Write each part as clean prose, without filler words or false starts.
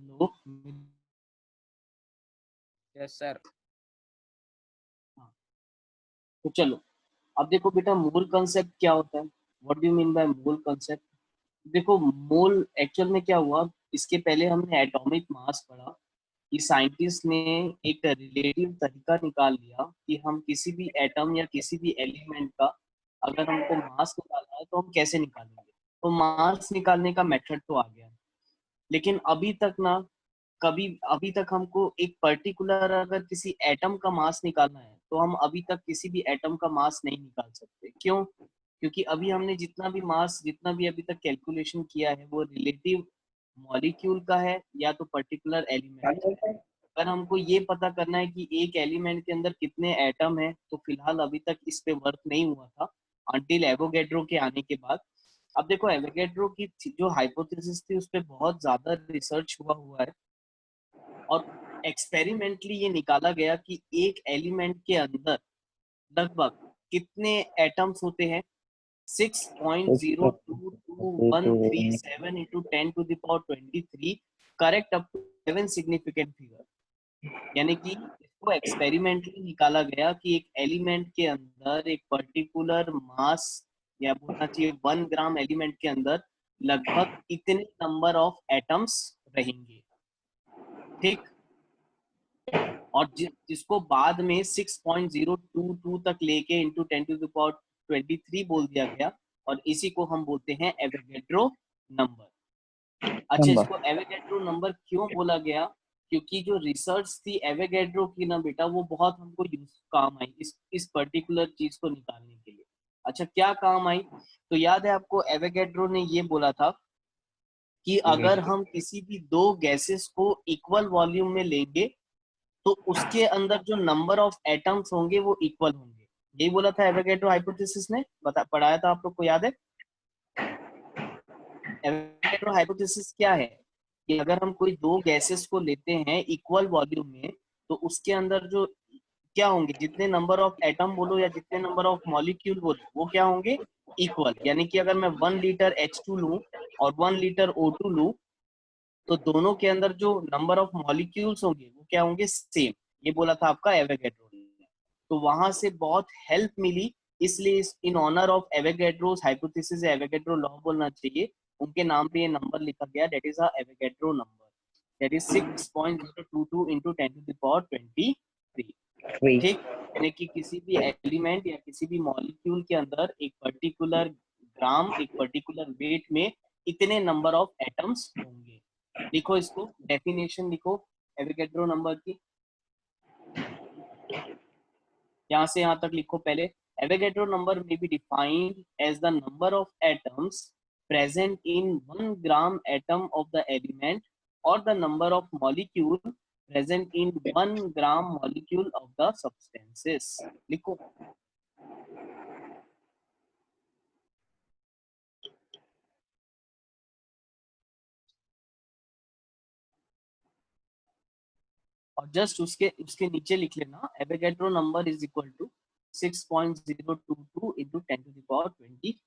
Hello. Yes sir. हाँ, तो चलो, अब देखो बेटा, मोल कंसेप्ट क्या होता है? What do you mean by mole concept? देखो, मोल एक्चुअल में क्या हुआ, इसके पहले हमने एटॉमिक मास पढ़ा कि साइंटिस्ट ने एक रिलेटिव तरीका निकाल लिया कि हम किसी भी एटम या किसी भी एलिमेंट का अगर हमको मास निकालना है तो हम कैसे निकालेंगे। तो मास निकालने का मेथड तो आ गया, लेकिन अभी तक ना, कभी अभी तक हमको एक पर्टिकुलर अगर किसी एटम का मास निकालना है तो हम अभी तक किसी भी एटम का मास नहीं निकाल सकते। क्यों? क्योंकि अभी हमने जितना भी अभी तक कैलकुलेशन किया है वो रिलेटिव मॉलिक्यूल का है या तो पर्टिकुलर एलिमेंट का है। अगर हमको ये पता करना है कि एक एलिमेंट के अंदर कितने एटम है तो फिलहाल अभी तक इस पे वर्क नहीं हुआ था अंटिल एवोगैड्रो के आने के बाद। अब देखो, एवोगैड्रो की जो हाइपोथेसिस थी उस पे बहुत ज्यादा रिसर्च हुआ है, और एक्सपेरिमेंटली ये निकाला गया कि एक एलिमेंट के अंदर लगभग कितने एटम्स होते हैं। 6.022137 into 10⁻23, correct up to 7 significant figure. यानी कि इसको एक्सपेरिमेंटली निकाला गया कि एक एलिमेंट के अंदर एक पर्टिकुलर मास, या बोलना चाहिए 1 ग्राम एलिमेंट के अंदर लगभग इतने नंबर ऑफ एटम्स रहेंगे। ठीक। और जिसको बाद में 6.022 तक लेके इंटू 10⁻23 बोल दिया गया, और इसी को हम बोलते हैं एवोगैड्रो नंबर। अच्छा, इसको एवोगैड्रो नंबर क्यों बोला गया? क्योंकि जो रिसर्च थी एवोगैड्रो की ना बेटा, वो बहुत हमको काम आई इस पर्टिकुलर चीज को निकालने के लिए। अच्छा, क्या काम आई? तो याद है आपको, एवोगैड्रो ने ये बोला था कि अगर हम किसी भी दो गैसेस को इक्वल वॉल्यूम में लेंगे तो उसके अंदर जो नंबर ऑफ एटम्स होंगे वो इक्वल होंगे। यही बोला था एवोगैड्रो हाइपोथेसिस ने, पढ़ाया था आप लोग को, याद है? एवोगैड्रो हाइपोथेसिस क्या है कि अगर हम कोई दो गैसेस को लेते हैं इक्वल वॉल्यूम में तो उसके अंदर जो क्या होंगे, जितने नंबर ऑफ एटम बोलो या जितने नंबर ऑफ मॉलिक्यूल बोलो, वो क्या होंगे, इक्वल। यानी कि अगर मैं 1 लीटर H2 लूं और 1 लीटर O2 लूं तो दोनों के अंदर जो नंबर ऑफ मॉलिक्यूल्स होंगे वो क्या होंगे, सेम। ये बोला था आपका एवोगैड्रो ने। तो वहां से बहुत हेल्प मिली, इसलिए in honour of Avogadro's hypothesis, Avogadro law बोलना चाहिए, उनके नाम पे ये नंबर लिखा गया, that is a Avogadro number, that is 6.022 into 10⁻23। ठीक। यानी कि किसी भी एलिमेंट या किसी भी मॉलिक्यूल के अंदर एक पर्टिकुलर ग्राम, एक पर्टिकुलर वेट में इतने नंबर ऑफ एटम्स होंगे। लिखो इसको, डेफिनेशन लिखो एवोगैड्रो नंबर की, यहाँ से यहाँ तक लिखो पहले। एवोगैड्रो नंबर में be defined as the number of atoms present in 1 gram atom of the element or the number of molecule present in 1 gram molecule of the substances। लिखो। और जस्ट उसके उसके नीचे लिख लेना, Avogadro number is equal to 6.022 into 10⁻23।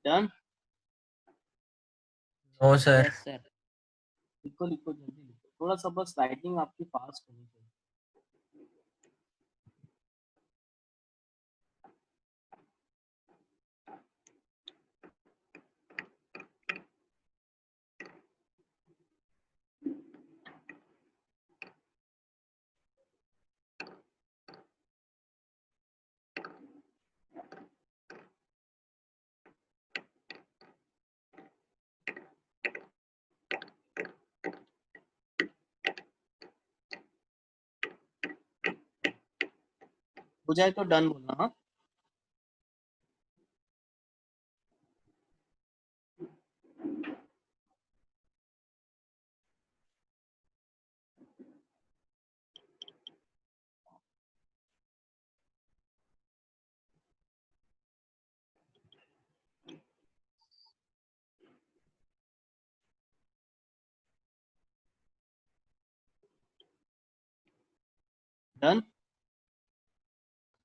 Done. No sir. Yes sir. लिखो लिखो, जल्दी लिखो, थोड़ा सा बस राइटिंग आपकी फास्ट होनी चाहिए। हो जाए तो डन बोलना, हाँ। Done.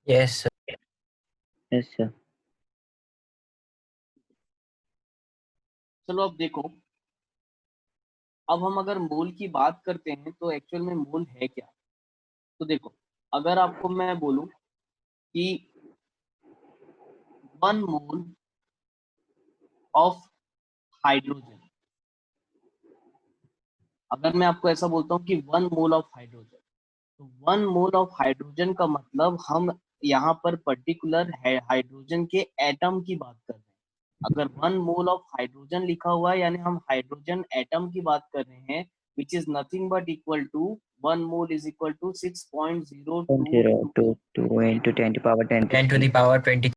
Yes, sir. Yes, sir. चलो अब देखो, अब हम अगर मोल की बात करते हैं तो एक्चुअल में मोल है क्या। तो देखो, अगर आपको मैं बोलूं कि 1 मोल ऑफ हाइड्रोजन, अगर मैं आपको ऐसा बोलता हूँ कि 1 मोल ऑफ हाइड्रोजन, तो 1 मोल ऑफ हाइड्रोजन का मतलब हम यहाँ पर पर्टिकुलर हाइड्रोजन के एटम की बात कर रहे हैं। अगर 1 मोल ऑफ हाइड्रोजन लिखा हुआ है यानी हम हाइड्रोजन एटम की बात कर रहे हैं, which is nothing but equal to 1 mole is equal to 6.02 0 into to 2 into 10 to power 10 to 23. the power 20.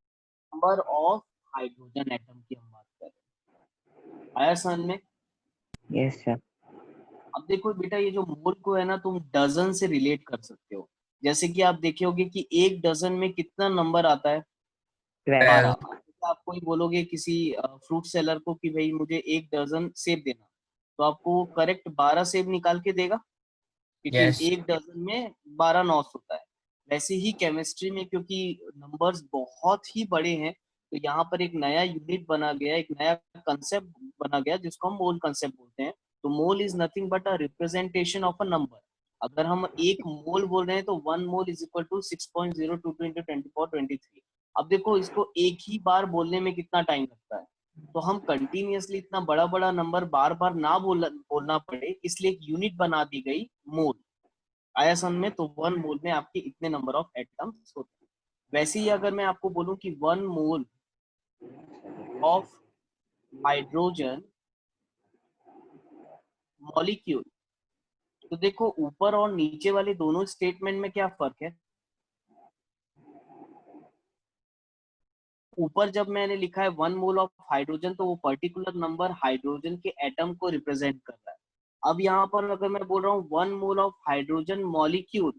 Number of hydrogen atom की हम बात कर रहे हैं। आया समझ में। Yes, sir. अब देखो बेटा, ये जो मोल को है ना, तुम डजन से रिलेट कर सकते हो। जैसे कि आप देखे होगे कि एक डजन में कितना नंबर आता है, 12. 12। 12. आप कोई बोलोगे किसी फ्रूट सेलर को कि भाई मुझे 1 डजन सेब देना, तो आपको वो करेक्ट 12 सेब निकाल के देगा, क्योंकि Yes. एक डजन में 12 नॉट्स होता है। वैसे ही केमिस्ट्री में, क्योंकि नंबर्स बहुत ही बड़े हैं, तो यहाँ पर एक नया यूनिट बना गया, एक नया कंसेप्ट बना गया जिसको हम मोल कंसेप्ट बोलते हैं। तो mole is nothing but a representation of a number. अगर हम एक मोल बोल रहे हैं तो 1 mole is equal to 6.022 into 10 to 23। अब देखो, इसको एक ही बार बोलने में कितना टाइम लगता है, तो हम कंटिन्यूअसली इतना बड़ा बड़ा नंबर बार बार ना बोलना पड़े, इसलिए एक यूनिट बना दी गई मोल। आया समझ में। तो 1 मोल में आपके इतने नंबर ऑफ एटम्स होते हैं। वैसे ही अगर मैं आपको बोलूं कि 1 मोल ऑफ हाइड्रोजन मॉलिक्यूल, तो देखो ऊपर और नीचे वाले दोनों स्टेटमेंट में क्या फर्क है। ऊपर जब मैंने लिखा है 1 मोल ऑफ हाइड्रोजन, तो वो पर्टिकुलर नंबर हाइड्रोजन के एटम को रिप्रेजेंट कर रहा है। अब यहाँ पर अगर मैं बोल रहा हूँ 1 मोल ऑफ हाइड्रोजन मॉलिक्यूल,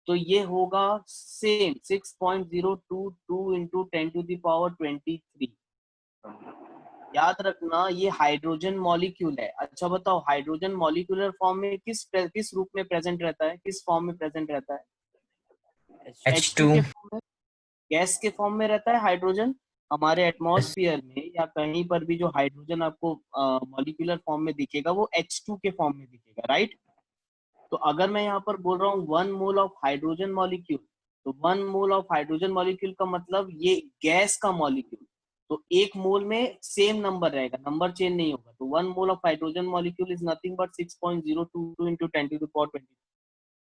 तो ये होगा same 6.022 into 10 to the power 23। याद रखना, ये हाइड्रोजन मॉलिक्यूल है। अच्छा बताओ, हाइड्रोजन मॉलिक्यूलर फॉर्म में किस रूप में प्रेजेंट रहता है, किस फॉर्म में प्रेजेंट रहता है। H2 H2. के फॉर्म में, गैस के फॉर्म में रहता है हाइड्रोजन। हमारे Yes. एटमॉस्फेयर में या कहीं पर भी जो हाइड्रोजन आपको मॉलिक्यूलर फॉर्म में दिखेगा, वो H2 के फॉर्म में दिखेगा, राइट। तो अगर मैं यहाँ पर बोल रहा हूँ 1 मोल ऑफ हाइड्रोजन मॉलिक्यूल, तो 1 मोल ऑफ हाइड्रोजन मॉलिक्यूल का मतलब ये गैस का मॉलिक्यूल। तो एक मोल में सेम नंबर रहेगा, नंबर चेंज नहीं होगा। तो 1 mole of hydrogen molecule is nothing but 6.022 into 10 to the power 20।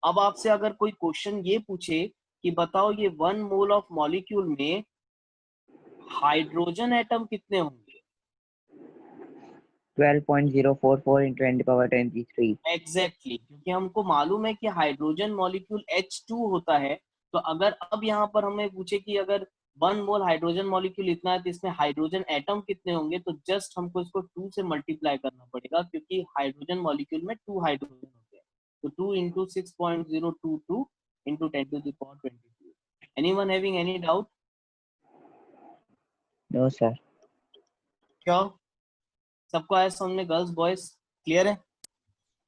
अब आपसे अगर कोई क्वेश्चन ये पूछे कि बताओ ये 1 मोल ऑफ मॉलिक्यूल में हाइड्रोजन एटम कितने होंगे। 12.044 into 10 to power 23. एग्जैक्टली क्योंकि हमको मालूम है कि हाइड्रोजन मॉलिक्यूल H2 होता है। तो अगर अब यहाँ पर हमें पूछे कि अगर 1 मोल हाइड्रोजन मॉलिक्यूल इतना है, तो इसमें हाइड्रोजन एटम कितने होंगे, तो जस्ट हमको इसको 2 से मल्टीप्लाई करना पड़ेगा, क्योंकि हाइड्रोजन मॉलिक्यूल में 2 हाइड्रोजन होते हैं। तो 2 into 6.022 into 10 to the power 23। Anyone having any doubt. No, sir. क्या सबको आया समझ में, गर्ल्स बॉयज क्लियर है।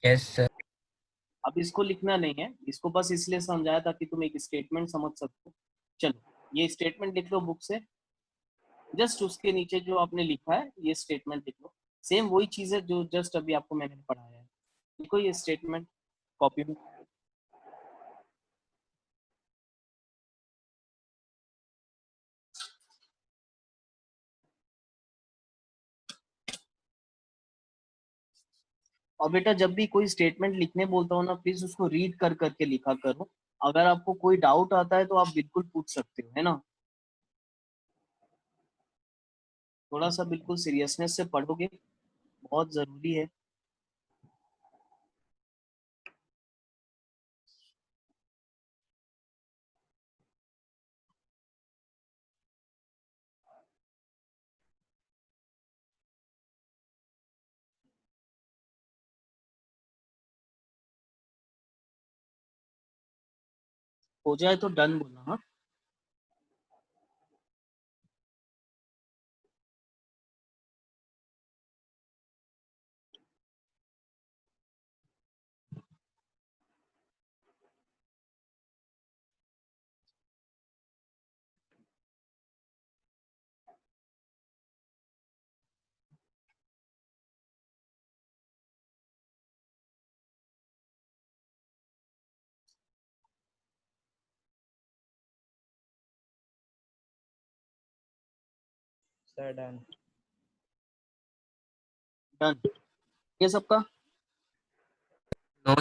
Yes, sir. अब इसको लिखना नहीं है, इसको बस इसलिए समझाया ताकि तुम एक स्टेटमेंट समझ सको। चलो, ये स्टेटमेंट लिख लो बुक से। जस्ट उसके नीचे जो आपने लिखा है ये स्टेटमेंट लिख लो। सेम वही चीज है जो जस्ट अभी आपको मैंने पढ़ाया है। देखो ये स्टेटमेंट कॉपी में। और बेटा, जब भी कोई स्टेटमेंट लिखने बोलता हूँ ना, प्लीज उसको रीड कर करके लिखा करो। अगर आपको कोई डाउट आता है तो आप बिल्कुल पूछ सकते हो, है ना। थोड़ा सा बिल्कुल सीरियसनेस से पढ़ोगे, बहुत जरूरी है। हो जाए तो डन बोलना, हाँ। Sir done. डन ये सबका। No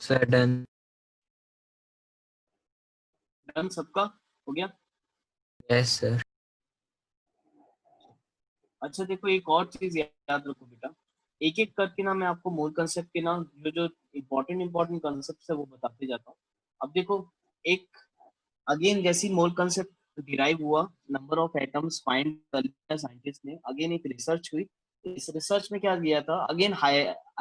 sir done. डन सबका हो गया। Yes sir. अच्छा देखो एक और चीज याद रखो बेटा, एक एक करके ना मैं आपको मोल कंसेप्ट के ना जो जो इम्पोर्टेंट कंसेप्ट है वो बताते जाता हूँ। अब देखो एक अगेन जैसी मोल कंसेप्ट डिराइव हुआ, नंबर ऑफ एटम्स फाइंड कर लिया साइंटिस्ट ने, अगेन एक रिसर्च हुई। इस रिसर्च में क्या किया था, अगेन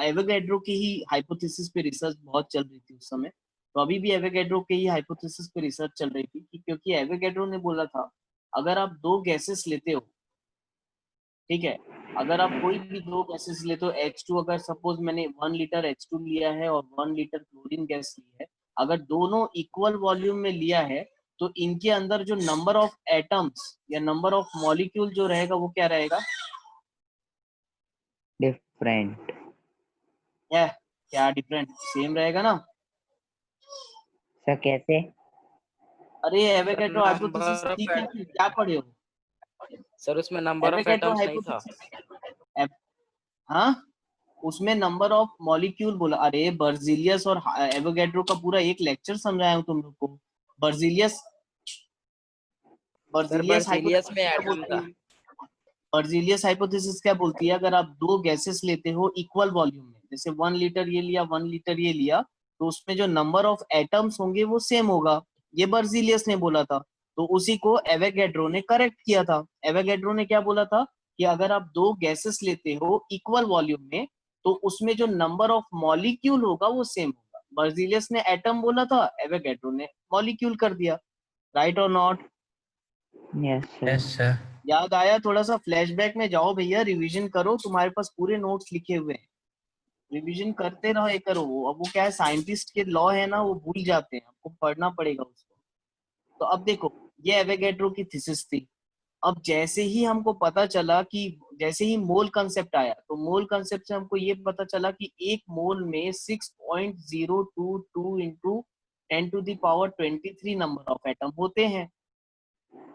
एवोगैड्रो की ही हाइपोथेसिस पे रिसर्च बहुत चल रही थी उस समय। तो अभी भी एवोगैड्रो के ही हाइपोथेसिस पे रिसर्च चल रही थी कि क्योंकि एवोगैड्रो ने बोला था अगर आप दो गैसेस लेते हो, ठीक है, अगर आप कोई भी दो गैसेस लेते हो H2, अगर सपोज मैंने 1 लीटर H2 लिया है और 1 लीटर क्लोरीन गैस ली है, अगर दोनों इक्वल वॉल्यूम में लिया है तो इनके अंदर जो नंबर ऑफ एटम्स या नंबर ऑफ मॉलिक्यूल जो रहेगा वो क्या रहेगा, डिफरेंट। क्या डिफरेंट, सेम रहेगा ना। सर कैसे? अरे एवोगैड्रो हाइपोथेसिस नंबर थी ऑफ क्या पढ़े हो, सर उसमें नंबर ऑफ एवोगैड्रो एटम्स नहीं था। हाइपोथेसिस। हाँ उसमें नंबर ऑफ मॉलिक्यूल बोला, अरे बर्जीलियस और एवोगैड्रो का पूरा एक लेक्चर समझाया हूँ तुम लोग को। Berzelius sir Berzelius Berzelius hypothesis में क्या एटम बोलती था। है, बर्जीलियस हाइपोथेसिस क्या बोलती है, अगर आप दो गैसेस लेते हो इक्वल वॉल्यूम में, जैसे 1 लीटर ये लिया 1 लीटर ये लिया, तो उसमें जो नंबर ऑफ एटम्स होंगे वो सेम होगा। ये बर्जीलियस ने बोला था, तो उसी को एवोगैड्रो ने करेक्ट किया था। एवोगैड्रो ने क्या बोला था कि अगर आप दो गैसेस लेते हो इक्वल वॉल्यूम में तो उसमें जो नंबर ऑफ मॉलिक्यूल होगा वो सेम होगा। बर्जीलियस ने एटम बोला था, एवोगैड्रो ने मॉलिक्यूल कर दिया। राइट और not? Yes sir. Yes sir. याद आया? थोड़ा सा फ्लैशबैक में जाओ भैया, रिवीजन करो, तुम्हारे पास पूरे नोट्स लिखे हुए हैं, रिवीजन करते रहो, ये करो। अब वो क्या है, साइंटिस्ट के लॉ है ना, वो भूल जाते हैं, आपको पढ़ना पड़ेगा उसको। तो अब देखो ये एवोगैड्रो की थीसिस थी। अब जैसे ही हमको पता चला कि जैसे ही मोल कंसेप्ट आया, तो मोल कंसेप्ट से हमको ये पता चला कि एक मोल में 6.022 इंटू 10⁻23 नंबर ऑफ एटम होते हैं।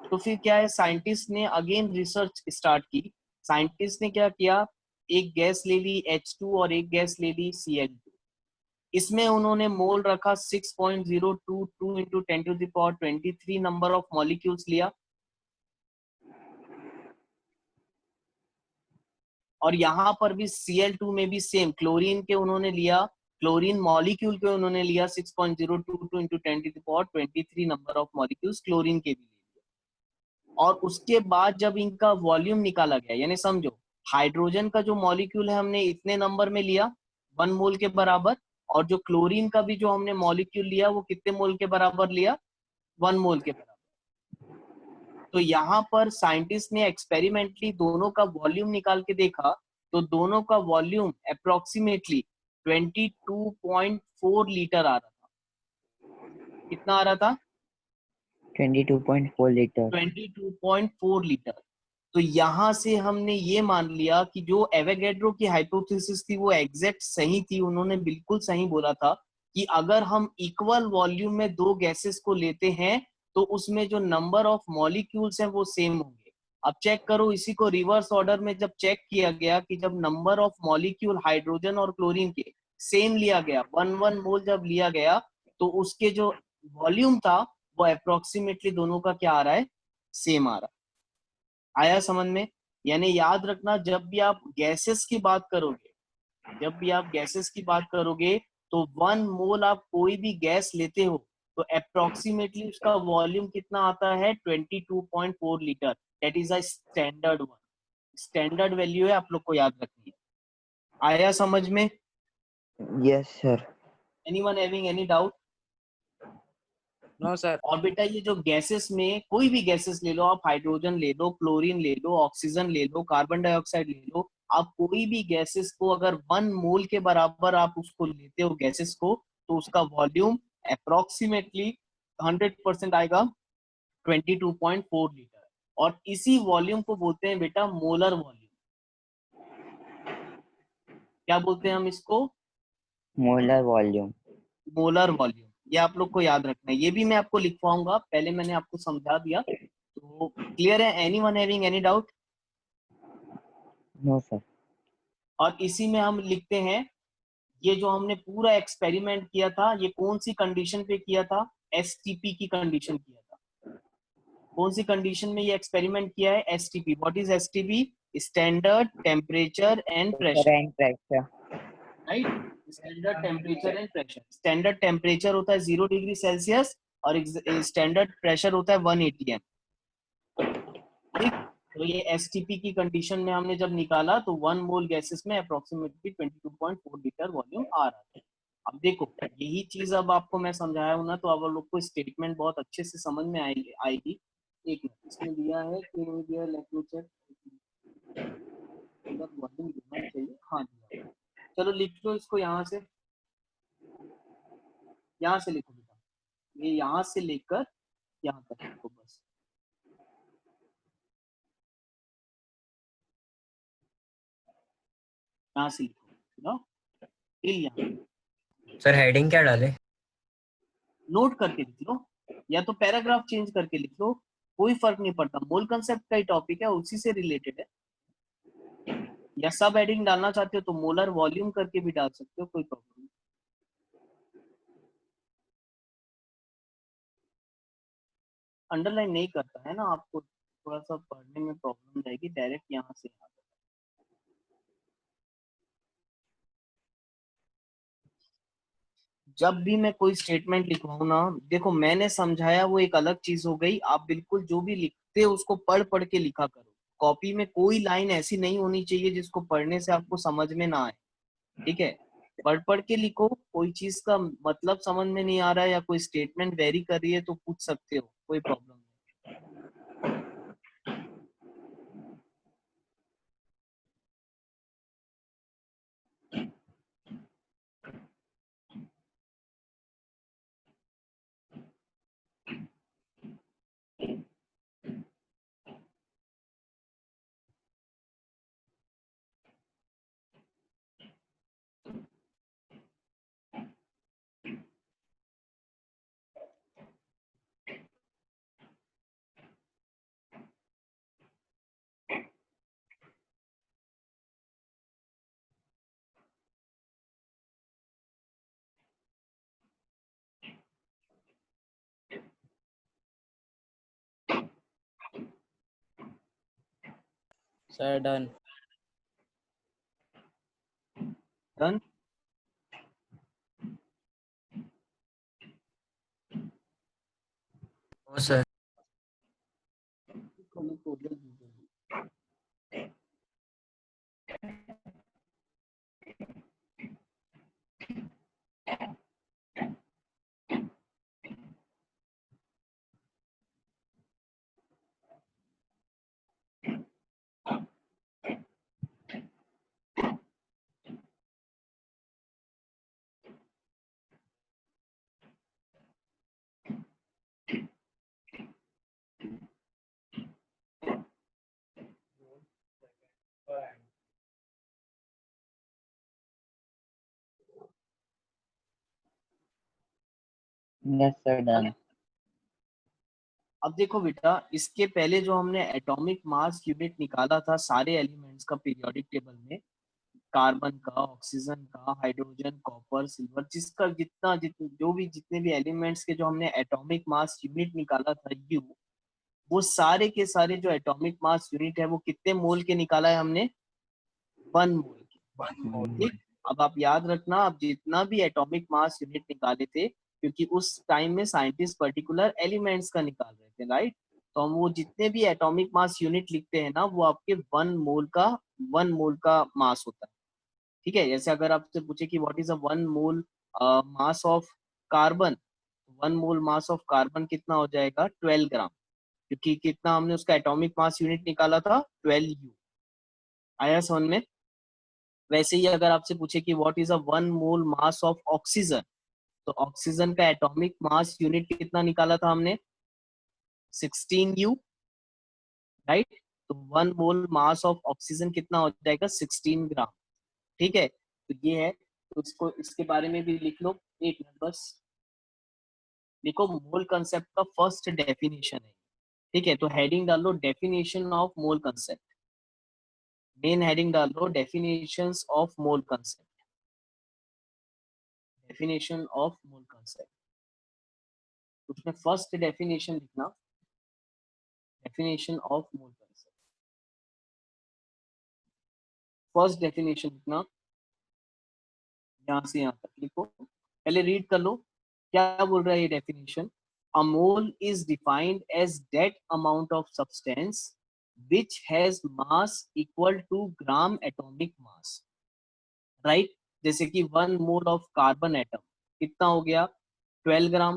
तो फिर क्या है, साइंटिस्ट ने अगेन रिसर्च स्टार्ट की। साइंटिस्ट ने क्या किया, एक गैस ले ली H2 और एक गैस ले ली Cl2। इसमें उन्होंने मोल रखा 6.022 इंटू 10⁻23 नंबर ऑफ मॉलिक्यूल्स लिया, और यहाँ पर भी Cl2 में भी सेम क्लोरीन के उन्होंने लिया, क्लोरीन मॉलिक्यूल के उन्होंने लिया 6.022 into 10⁻23 number of molecules chlorine के भी लिए। और उसके बाद जब इनका वॉल्यूम निकाला गया, यानी समझो हाइड्रोजन का जो मॉलिक्यूल है हमने इतने नंबर में लिया 1 मोल के बराबर, और जो क्लोरीन का भी जो हमने मॉलिक्यूल लिया वो कितने मोल के बराबर लिया, 1 मोल के बराबर। तो यहाँ पर साइंटिस्ट ने एक्सपेरिमेंटली दोनों का वॉल्यूम निकाल के देखा, तो दोनों का वॉल्यूम अप्रोक्सीमेटली 22.4 लीटर आ रहा था। कितना आ रहा था? 22.4 लीटर। 22.4 लीटर। तो यहाँ से हमने ये मान लिया कि जो एवोगैड्रो की हाइपोथेसिस थी वो एग्जैक्ट सही थी। उन्होंने बिल्कुल सही बोला था कि अगर हम इक्वल वॉल्यूम में दो गैसेस को लेते हैं तो उसमें जो नंबर ऑफ मॉलिक्यूल्स हैं वो सेम होंगे। अब चेक करो, इसी को रिवर्स ऑर्डर में जब चेक किया गया कि जब नंबर ऑफ मॉलिक्यूल हाइड्रोजन और क्लोरीन के सेम लिया गया, 1 मोल जब लिया गया, तो उसके जो वॉल्यूम था वो अप्रोक्सीमेटली दोनों का क्या आ रहा है, सेम आ रहा है। आया समझ में? यानी याद रखना, जब भी आप गैसेस की बात करोगे, जब भी आप गैसेस की बात करोगे तो 1 मोल आप कोई भी गैस लेते हो तो अप्रोक्सीमेटली उसका वॉल्यूम कितना आता है, 22.4 litre. That is a standard one, standard value है, आप लोग को याद रखनी है। आया समझ में? Yes sir. Anyone having any doubt? No sir. और बेटा ये जो गैसेस में कोई भी गैसेस ले लो, आप हाइड्रोजन ले लो, क्लोरीन ले लो, ऑक्सीजन ले लो, कार्बन डाइऑक्साइड ले लो, आप कोई भी गैसेस को अगर 1 मोल के बराबर आप उसको लेते हो गैसेस को, तो उसका वॉल्यूम अप्रोक्सीमेटली 100% आएगा 22.4 लीटर। और इसी वॉल्यूम को बोलते हैं बेटा मोलर वॉल्यूम। क्या बोलते हैं हम इसको? Molar volume. Molar volume. ये आप लोग को याद रखना है, ये भी मैं आपको लिखवाऊंगा, पहले मैंने आपको समझा दिया। तो क्लियर है? Anyone having any doubt? No sir. और इसी में हम लिखते हैं, ये जो हमने पूरा एक्सपेरिमेंट किया था, ये कौन सी कंडीशन पे किया था? एसटीपी की कंडीशन किया था। कौन सी कंडीशन में ये एक्सपेरिमेंट किया है? STP. What is STP? Standard temperature and pressure pressure, and pressure. Right? Standard temperature and pressure. Standard temperature होता है 0 डिग्री सेल्सियस और स्टैंडर्ड प्रेशर होता है 180 एम। ठीक, तो ये एसटीपी की कंडीशन में हमने जब निकाला तो 1 मोल गैसेस में अप्रोक्सीमेटली 22.4 लीटर वॉल्यूम आ रहा है। अब देखो, यही चीज अब आपको मैं समझाया हूं ना, तो अब लोग को स्टेटमेंट बहुत अच्छे से समझ में आएगी। एक मिनट, इसमें दिया है कि नहीं दिया, लेट मी चेक। वॉल्यूम देना चाहिए, हाँ दिया। चलो लिख लो इसको, यहाँ से लिखो बेटा, ये यहाँ से लेकर यहाँ तक लिखो बस। यहाँ से लिखो ना, टिल यहाँ। सर हेडिंग क्या डाले? नोट करके लिख लो, या तो पैराग्राफ चेंज करके लिख लो, कोई फर्क नहीं पड़ता। मोल कंसेप्ट का ही टॉपिक है, उसी से रिलेटेड है। या सब हेडिंग डालना चाहते हो तो मोलर वॉल्यूम करके भी डाल सकते हो, कोई प्रॉब्लम नहीं। अंडरलाइन नहीं करता है ना, आपको थोड़ा सा पढ़ने में प्रॉब्लम रहेगी, डायरेक्ट यहाँ से यहाँ तक। जब भी मैं कोई स्टेटमेंट लिखवाऊं ना, देखो मैंने समझाया वो एक अलग चीज हो गई, आप बिल्कुल जो भी लिखते हो उसको पढ़ पढ़ के लिखा करो। कॉपी में कोई लाइन ऐसी नहीं होनी चाहिए जिसको पढ़ने से आपको समझ में ना आए, ठीक है? पढ़ पढ़ के लिखो, कोई चीज का मतलब समझ में नहीं आ रहा है या कोई स्टेटमेंट वेरी कर रही है तो पूछ सकते हो, कोई प्रॉब्लम नहीं। Sir done. Done. No sir. Yes sir, done. अब देखो बेटा, इसके पहले जो हमने एटॉमिक मास यूनिट निकाला था सारे एलिमेंट्स का पीरियोडिक टेबल में, कार्बन का, ऑक्सीजन का, हाइड्रोजन, कॉपर, सिल्वर, जिसका जितने भी एलिमेंट्स के जो हमने एटॉमिक मास यूनिट निकाला था यू, वो सारे के सारे जो एटॉमिक मास यूनिट है वो कितने मोल के निकाला है हमने? 1 मोल के। ठीक, अब आप याद रखना, आप जितना भी एटॉमिक मास यूनिट निकाले थे, क्योंकि उस टाइम में साइंटिस्ट पर्टिकुलर एलिमेंट्स का निकाल रहे थे, राइट? तो हम वो जितने भी एटॉमिक मास यूनिट लिखते हैं ना, वो आपके 1 मोल का मास होता है। ठीक है, जैसे अगर आपसे पूछे कि what is a 1 mole mass of carbon, one mole mass of carbon कितना हो जाएगा 12 ग्राम, क्योंकि कितना हमने उसका एटॉमिक मास यूनिट निकाला था 12 U। आया समझ में? वैसे ही अगर आपसे पूछे कि what is a one mole mass of oxygen, तो ऑक्सीजन का एटॉमिक मास यूनिट कितना निकाला था हमने 16U, राइट? तो one mole mass of oxygen कितना हो जाएगा 16 ग्राम। ठीक है, तो ये है, तो इसको इसके बारे में भी लिख लो 8 मिनट बस। देखो मोल कंसेप्ट का फर्स्ट डेफिनेशन है, ठीक है, तो हेडिंग डाल लो definition of mole concept, main heading डाल लो definitions of mole concept, definition of mole concept. उसमें फर्स्ट डेफिनेशन लिखना, definition of mole concept, first definition लिखना, यहाँ से यहाँ तक लिखो, पहले रीड कर लो क्या बोल रहा है ये definition. A mole is defined as that amount of substance which has mass equal to gram atomic mass, right? जैसे कि one mole of carbon atom कितना हो गया 12 ग्राम,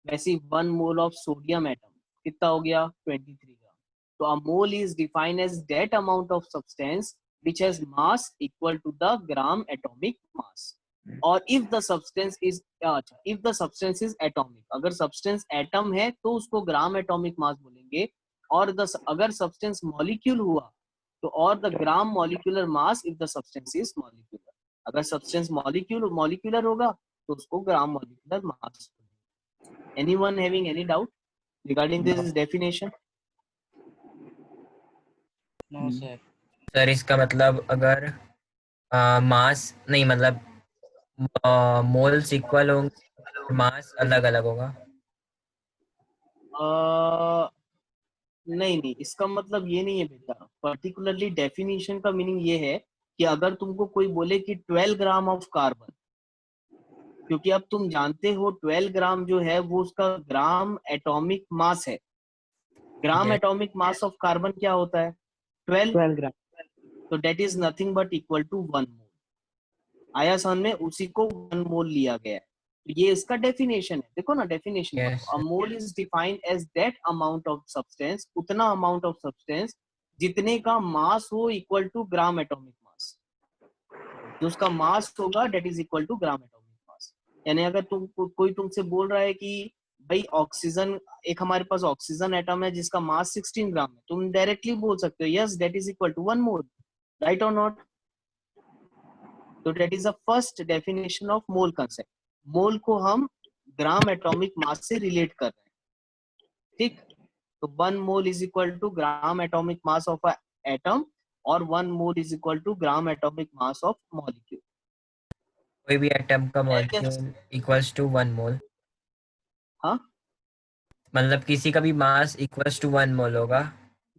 वैसे ही one mole of sodium atom कितना हो गया 23 ग्राम। तो a mole is defined as that amount of substance which has mass equal to the gram atomic mass, और if the substance is अच्छा if the substance is atomic, अगर substance atom है तो उसको ग्राम एटॉमिक मास बोलेंगे, और अगर सब्सटेंस मॉलिक्यूल हुआ तो और the gram molecular mass if the substance is molecular, अगर सब्सटेंस मॉलिक्यूलर होगा तो उसको gram molecular mass. Anyone having any doubt regarding this definition? No sir. Sir इसका मतलब अगर मास नहीं मतलब मोल्स इक्वल होंगे, मास अलग अलग होगा। नहीं नहीं, इसका मतलब ये नहीं है बेटा, पर्टिकुलरली डेफिनेशन का मीनिंग ये है कि अगर तुमको कोई बोले कि 12 ग्राम ऑफ कार्बन, क्योंकि अब तुम जानते हो 12 ग्राम जो है वो उसका ग्राम एटॉमिक मास है। Gram Yes. Atomic mass of carbon क्या होता है 12 ग्राम। तो that is nothing but equal to 1 mole. आया समझ में? उसी को 1 मोल लिया गया है, तो ये इसका डेफिनेशन है। देखो ना definition, Yes. A mole is defined as that amount of substance, उतना अमाउंट ऑफ सब्सटेंस जितने का मास हो equal to gram atomic mass, जो उसका मास होगा that is equal to gram atomic mass. यानी अगर कोई तुमसे बोल रहा है कि भाई ऑक्सीजन, एक हमारे पास ऑक्सीजन एटम है जिसका मास 16 ग्राम है, तुम डायरेक्टली बोल सकते हो yes that is equal to 1 mole, right और नॉट? तो that is the first definition of mole concept. Mole को हम ग्राम एटॉमिक मास से रिलेट कर रहे हैं, ठीक? तो 1 mole is equal to gram atomic mass of atom, और 1 mole is equal to gram atomic mass of molecule. कोई भी एटम का मॉलिक्यूल इक्वल्स टू 1 मोल, हाँ मतलब किसी का भी मास इक्वल्स टू 1 मोल होगा।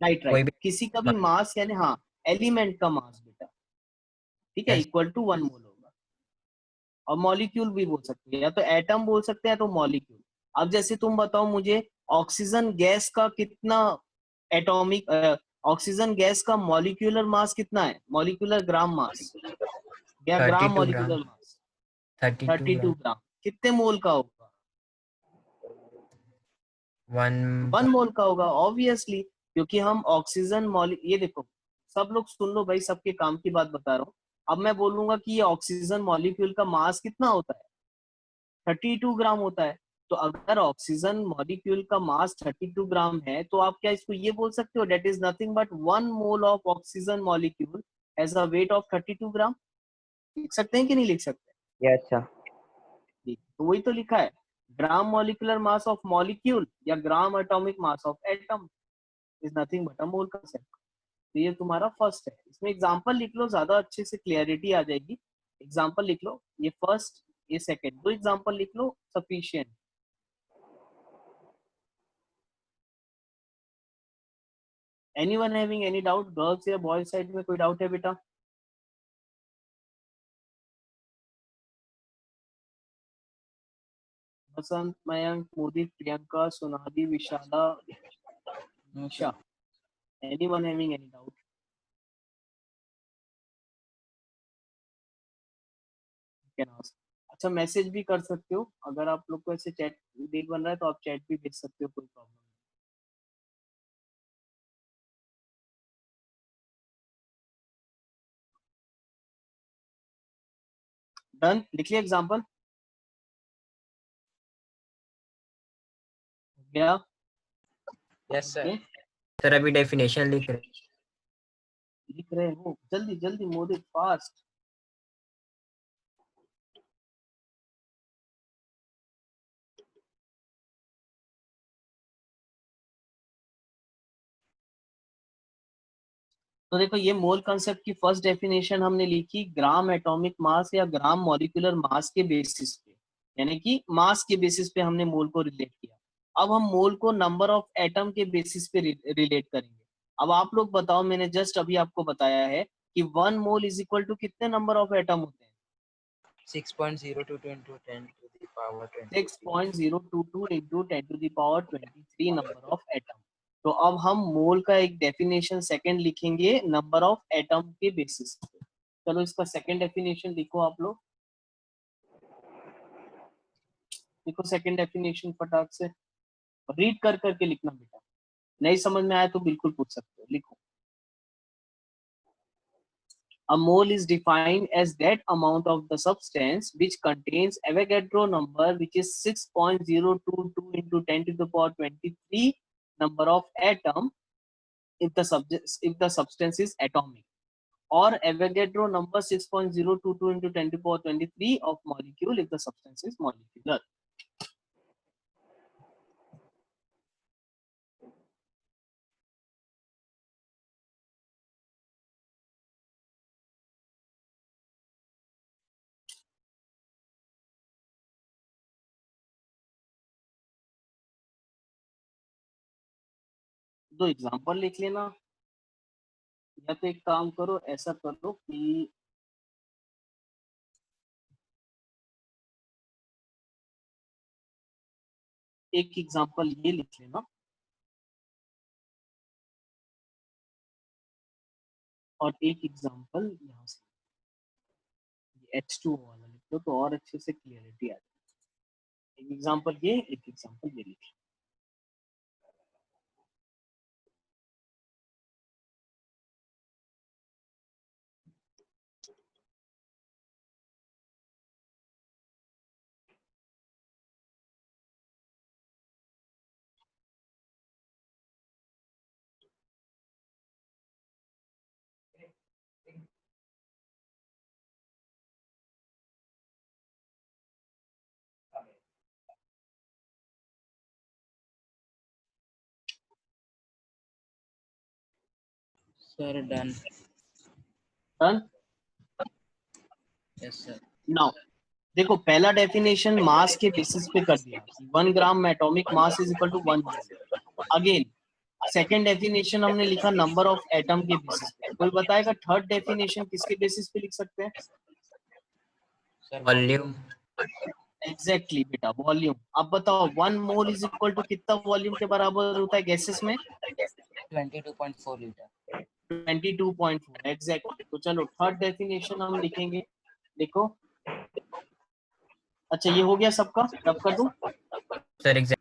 राइट कोई राइट, भी किसी का भी मास यानी हाँ एलिमेंट का मास बेटा, ठीक है, Yes. इक्वल टू 1 मोल होगा। और मॉलिक्यूल भी बोल सकते हैं, या तो एटम बोल सकते हैं तो मॉलिक्यूल। अब जैसे तुम बताओ मुझे ऑक्सीजन गैस का कितना एटॉमिक, ऑक्सीजन गैस का मॉलिक्यूलर मास कितना है, मॉलिक्यूलर ग्राम मास या ग्राम 32 ग्राम, मॉलिक्यूलर मास? 32 32 ग्राम, ग्राम कितने मोल का होगा? 1 1 मोल का होगा ऑब्वियसली, क्योंकि हम ऑक्सीजन ये देखो, सब लोग सुन लो भाई, सबके काम की बात बता रहा हूँ। अब मैं बोलूंगा कि ये ऑक्सीजन मॉलिक्यूल का मास कितना होता है 32 ग्राम होता है, तो अगर ऑक्सीजन मॉलिक्यूल का मास 32 ग्राम है तो आप क्या इसको ये बोल सकते हो that is nothing but 1 mole of oxygen molecule has a weight of 32 gram? लिख सकते हैं कि नहीं लिख सकते? Yes sir. तो वही तो लिखा है, gram molecular mass of molecule या gram atomic mass of atom is nothing but a mole concept. तो ये तुम्हारा फर्स्ट है। इसमें एग्जांपल लिख लो, ज्यादा अच्छे से क्लियरिटी आ जाएगी। एग्जांपल लिख लो, ये फर्स्ट ये सेकंड, दो एग्जांपल लिख लो sufficient. Anyone having any doubt? Girls या बॉयज साइड में कोई डाउट है बेटा? Basant, Mayank, Modit, Priyanka, Sonali, Vishala, no Isha, anyone having any doubt? Can ask. अच्छा मैसेज भी कर सकते हो, अगर आप लोग को ऐसे चैट डील बन रहा है तो आप चैट भी भेज सकते हो, कोई प्रॉब्लम नहीं। डन, लिख लिया एग्जाम्पल गया। Yes sir. ओके, सर अभी डेफिनेशन लिख रहे। लिख रहे हो, जल्दी जल्दी मोदित फास्ट। तो देखो ये मोल कंसेप्ट की फर्स्ट डेफिनेशन हमने लिखी ग्राम एटॉमिक मास या ग्राम मॉलिक्यूलर मास के बेसिस पे, यानी कि मास के बेसिस पे हमने मोल को रिलेट किया। अब हम मोल को नंबर ऑफ एटम के बेसिस पे रिलेट करेंगे। अब आप लोग बताओ, मैंने जस्ट अभी आपको बताया है कि 1 मोल इज इक्वल टू कितने नंबर ऑफ एटम होते हैं? 6.022 into 10 to the power 23. 6.022 into 10 to the power 23 number of atom. तो अब हम मोल का एक डेफिनेशन सेकंड लिखेंगे नंबर ऑफ एटम के बेसिस पे। चलो इसका सेकंड डेफिनेशन लिखो आप लोग, लिखो सेकंड डेफिनेशन फटाक से, रीड कर करके लिखना बेटा, नहीं समझ में आया तो बिल्कुल पूछ सकते हो, लिखो। A mole is defined as that amount of the substance which contains Avogadro number, which is 6.022 into 10 to the power 23 number of atom if the substance is atomic, or Avogadro number 6.022 into 10 to the power 23 of molecule if the substance is molecular. दो example लिख लेना, या तो एक काम करो, ऐसा कर लो कि एक एग्जांपल ये लिख लेना और एक एग्जांपल यहाँ से H2O वाला लिख लो, तो और अच्छे से क्लियरिटी आ जाए। एक एग्जांपल ये, एक एग्जांपल ये लिख। Sir, done. Done. Yes sir. Now देखो पहला डेफिनेशन मास के बेसिस पे कर दिया, 1 gram atomic mass is equal to 1 mole. Again second definition हमने लिखा नंबर ऑफ एटम के बेसिस पे। कोई बताएगा थर्ड डेफिनेशन किसके बेसिस पे लिख सकते हैं? Sir, volume. एग्जैक्टली बेटा, वॉल्यूम। अब बताओ 1 मोल इज इक्वल टू कितना वॉल्यूम के बराबर होता है गैसेस में? 22.4 liter. 22.4 एग्जैक्टली। तो चलो थर्ड डेफिनेशन हम लिखेंगे, देखो। अच्छा ये हो गया सबका, रब कर दूं? Sir exam.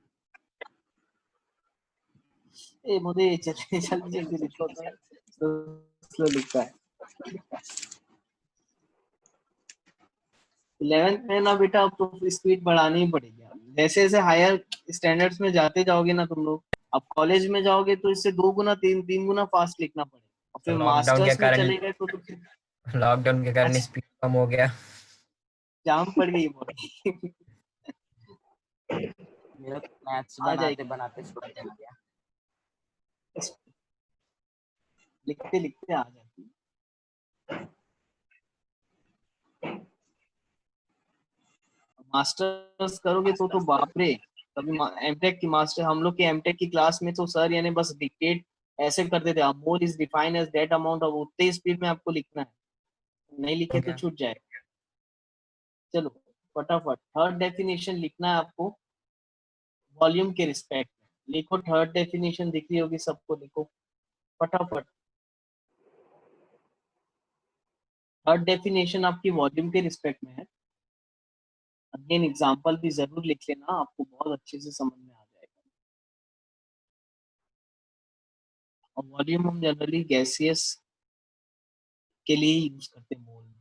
ए मुझे जल्दी जल्दी जल्दी लिखो तो स्लो लिखता है। 11th में ना बेटा अब तो स्पीड बढ़ानी ही पड़ेगी, जैसे जैसे हायर स्टैंडर्ड्स में जाते जाओगे ना तुम लोग, अब कॉलेज में जाओगे तो इससे 2 गुना 3 गुना फास्ट लिखना पड़ेगा, और फिर लॉकडाउन के मास्टर्स में कारण चले गए तो फिर लॉकडाउन के कारण अच्छा स्पीड कम हो गया। जाम पड़ गई बॉडी। मेरा मैथ्स आ बनाते जाएगी, बनाते छूट गया। लिखते लिखते आ जाती है। मास्टर्स करोगे तो बाप रे, कभी एमटेक की मास्टर, हम लोग के एमटेक की क्लास में तो सर यानी बस डिक्टेट ऐसे करते थे, mole is defined as that amount of, उतने स्पीड में आपको लिखना है, नहीं लिखे तो क्या? छूट जाए। चलो फटाफट थर्ड डेफिनेशन लिखना है आपको वॉल्यूम के रिस्पेक्ट में। लिखो थर्ड डेफिनेशन, दिख रही होगी सबको, लिखो फटाफट। थर्ड डेफिनेशन आपकी वॉल्यूम के रिस्पेक्ट में है। अगेन एग्जांपल भी जरूर लिख लेना, आपको बहुत अच्छे से समझ में आ जाएगा। और वॉल्यूम हम जनरली गैसियस के लिए यूज करते हैं मोल में।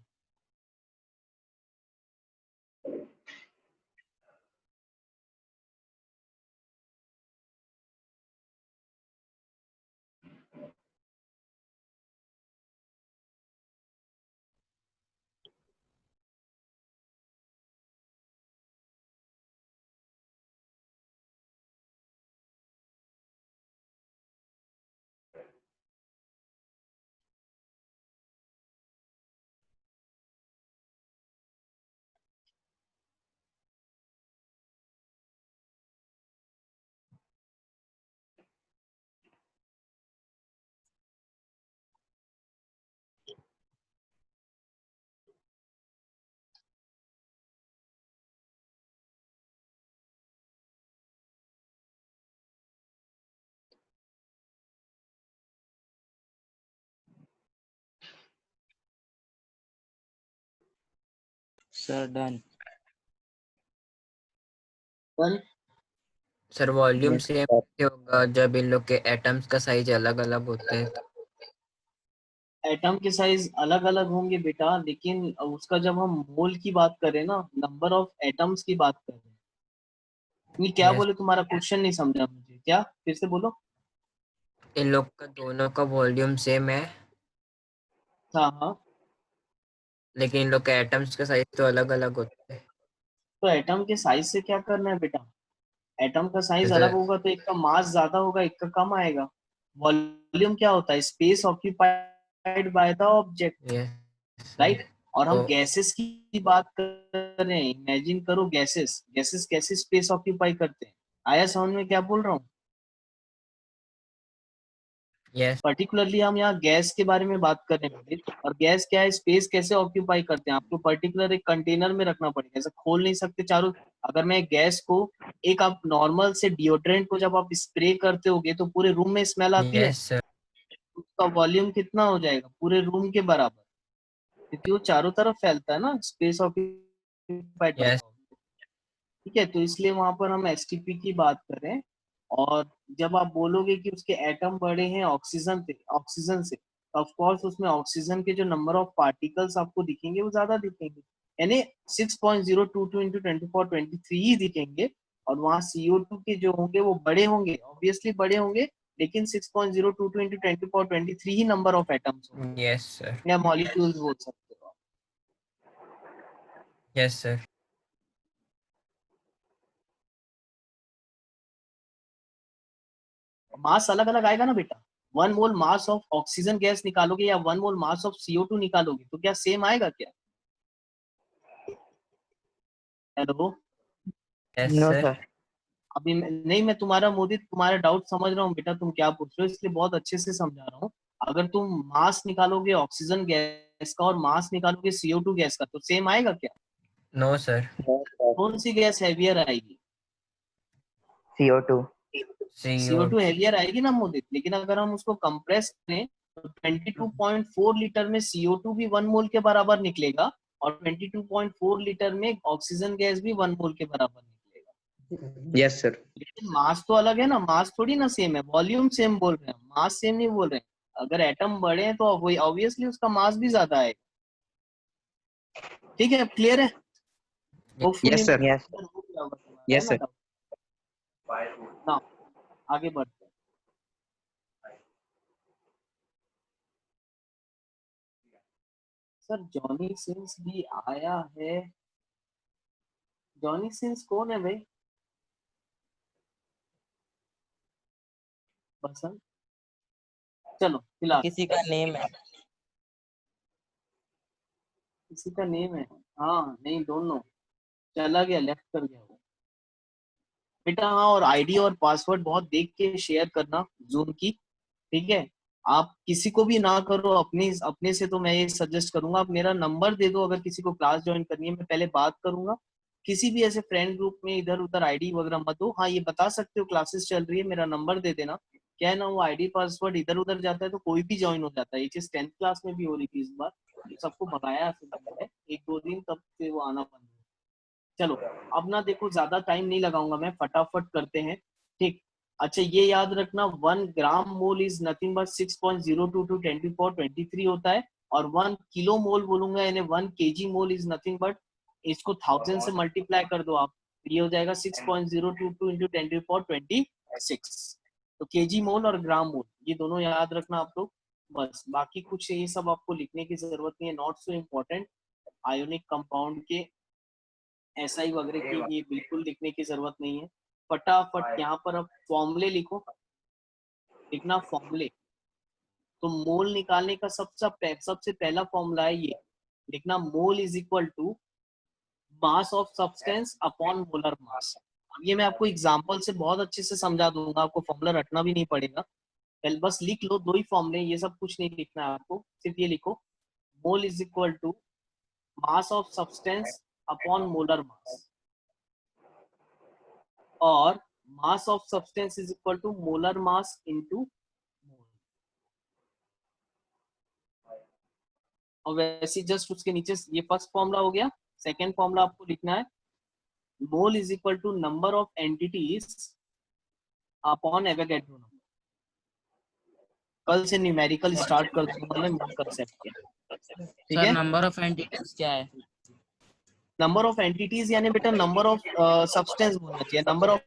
Sir done. पर sir volume Yes, same sir. होगा जब इन लोग के एटम्स का साइज अलग अलग होते हैं। एटम के साइज अलग अलग होंगे बेटा, लेकिन उसका जब हम मोल की बात करें ना, नंबर ऑफ एटम्स की बात करें। ये क्या Yes, बोले, तुम्हारा क्वेश्चन नहीं समझा मुझे, क्या फिर से बोलो। इन लोग का दोनों का वॉल्यूम सेम है, हाँ हाँ, लेकिन इन लोग के एटम्स का साइज तो अलग अलग होते हैं। तो एटम के साइज से क्या करना है बेटा, एटम का साइज अलग जैसे होगा तो एक का मास ज्यादा होगा, एक का कम आएगा। वॉल्यूम क्या होता है, space occupied by the object, yes right. और हम तो गैसेस की बात कर रहे हैं, इमेजिन करो गैसेस, गैसेस कैसे स्पेस ऑक्यूपाई करते हैं। आया समझ में क्या बोल रहा हूँ। यस पर्टिकुलरली हम यहाँ गैस के बारे में बात कर रहे हैं विदित, और गैस क्या है, स्पेस कैसे ऑक्यूपाई करते हैं, आपको पर्टिकुलर एक कंटेनर में रखना पड़ेगा, ऐसा खोल नहीं सकते चारों। अगर मैं गैस को, एक आप नॉर्मल से डिओड्रेंट को जब आप स्प्रे करते होगे तो पूरे रूम में स्मेल आती है, यस सर उसका वॉल्यूम कितना हो जाएगा, पूरे रूम के बराबर, क्योंकि वो चारों तरफ फैलता है ना, स्पेस ऑक्यूपाइड यस करता है। ठीक है, तो इसलिए वहां पर हम एसटीपी की बात करें। और जब आप बोलोगे कि उसके एटम बड़े हैं ऑक्सीजन से तो ऑफ कोर्स उसमें ऑक्सीजन के जो नंबर ऑफ पार्टिकल्स आपको दिखेंगे वो ज्यादा दिखेंगे, यानी 6.022 इंटू 2423 ही दिखेंगे। और वहाँ CO2 के जो होंगे वो बड़े होंगे, ऑब्वियसली बड़े होंगे, लेकिन 6.022 into 2423 he number of atoms होंगे, यस सर या मॉलिक्यूल्स बोल सकते हो आप। यस सर मास अलग अलग आएगा ना बेटा, 1 मोल मास ऑफ ऑक्सीजन गैस निकालोगे या 1 मोल मास ऑफ CO2 निकालोगे तो क्या सेम आएगा क्या। Hello, yes No, sir sir. अभी नहीं, मैं तुम्हारा मोदी तुम्हारा डाउट समझ रहा हूँ बेटा, तुम क्या पूछ रहे हो, इसलिए बहुत अच्छे से समझा रहा हूँ। अगर तुम मास निकालोगे ऑक्सीजन गैस का और मास निकालोगे CO2 गैस का तो सेम आएगा क्या। No sir No, sir. कौन सी गैस हैवियर आएगी, CO2. सीओ CO2 हैवियर आएगी ना मोदी, लेकिन अगर हम उसको कंप्रेस करें तो 22.4 लीटर में CO2 भी 1 मोल के बराबर निकलेगा, और 22.4 लीटर में ऑक्सीजन गैस भी 1 मोल के बराबर निकलेगा। Yes sir. लेकिन मास तो अलग है ना, मास थोड़ी ना सेम है, वॉल्यूम सेम बोल रहे हैं, मास सेम नहीं बोल रहे हैं। अगर एटम बड़े हैं तो वही ऑब्वियसली उसका मास भी ज्यादा है। ठीक है, क्लियर है, hopefully yes sir. Yes, sir. हो गया होगा तुम्हारा, है यस ना सर। doubt? ना, आगे बढ़ते हैं। सर जॉनी सिंस भी आया है, जॉनी सिंस कौन है भाई, बसंत, चलो फिलहाल किसी का नेम है। किसी का नेम है, हाँ नहीं डोंट नो, चला गया, लेफ्ट कर गया वो बेटा। हाँ, और आईडी और पासवर्ड बहुत देख के शेयर करना जूम की, ठीक है। आप किसी को भी ना करो, अपने अपने से तो मैं ये सजेस्ट करूंगा, आप मेरा नंबर दे दो, अगर किसी को क्लास ज्वाइन करनी है मैं पहले बात करूंगा। किसी भी ऐसे फ्रेंड ग्रुप में इधर उधर आईडी वगैरह मत दो। हाँ, ये बता सकते हो क्लासेस चल रही है, मेरा नंबर दे देना। क्या है ना, वो आईडी पासवर्ड इधर उधर जाता है तो कोई भी ज्वाइन हो जाता है, ये चीज 10th क्लास में भी हो रही थी इस बार, सबको भगाया फिर मैंने, 1-2 दिन तब से वो आना बंद हुआ। चलो अब ना देखो ज्यादा टाइम नहीं लगाऊंगा मैं, फटाफट करते हैं, ठीक। अच्छा ये याद रखना 1 gram mole is nothing but 6.02 to 10⁻23 होता है, और 1 किलो मोल बोलूंगा यानी 1 KG mole is nothing but, इसको 1000 से मल्टीप्लाई कर दो आप, ये हो जाएगा 6.022 इंटू 10⁻26। तो केजी मोल और ग्राम मोल ये दोनों याद रखना आप लोग, बस। बाकी कुछ ये सब आपको लिखने की जरूरत नहीं है, not so important. Ionic compound के SI वगैरह की ये बिल्कुल लिखने की जरूरत नहीं है। फटाफट यहाँ पर अब फॉर्मूले लिखो, लिखना फॉर्मूले। तो मोल निकालने का सबसे पहला फॉर्मूला है ये, लिखना mole is equal to mass of substance upon molar mass. ये मैं आपको एग्जांपल से बहुत अच्छे से समझा दूंगा, आपको फॉर्मूला रटना भी नहीं पड़ेगा, पहले बस लिख लो, 2 ही फॉर्मूले, ये सब कुछ नहीं लिखना है आपको, सिर्फ ये लिखो mole is equal to mass of substance upon molar mass, और mass of substance is equal to molar mass into mole. और वैसे जस्ट उसके नीचे ये फर्स्ट फॉर्मूला हो गया। सेकंड फॉर्मूला आपको लिखना है mole is equal to number of entities upon Avogadro number. कल से न्यूमेरिकल स्टार्ट कर दूंगा मैं मोल कंसेप्ट के, ठीक सर है। नंबर ऑफ एंटिटीज क्या है? नंबर ऑफ एंटिटीज यानी बेटा नंबर ऑफ सब्सटेंस बोलना चाहिए, नंबर ऑफ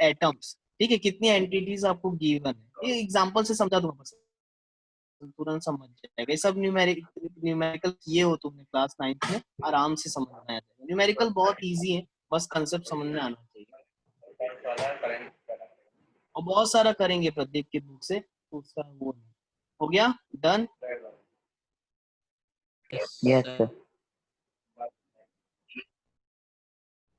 एटम्स, ठीक है, कितनी एंटिटीज आपको गिवन है। ये एग्जांपल से समझा दूंगा बस, तुरंत समझ जाएगा। ये सब न्यूमेरिकल किए हो तुमने क्लास 9th में, आराम से समझ में आ जाएगा। न्यूमेरिकल बहुत इजी है, बस कंसेप्ट समझ में आना चाहिए, और बहुत सारा करेंगे प्रदीप की बुक से, उसका वो नहीं। हो गया डन। Yes, sir.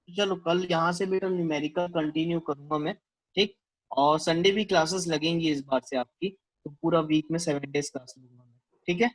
चलो कल यहाँ से बेटा न्यूमेरिकल कंटिन्यू करूंगा मैं, ठीक। और संडे भी क्लासेस लगेंगी इस बार से आपकी, तो पूरा वीक में 7 days क्लास लूंगा मैं, ठीक है।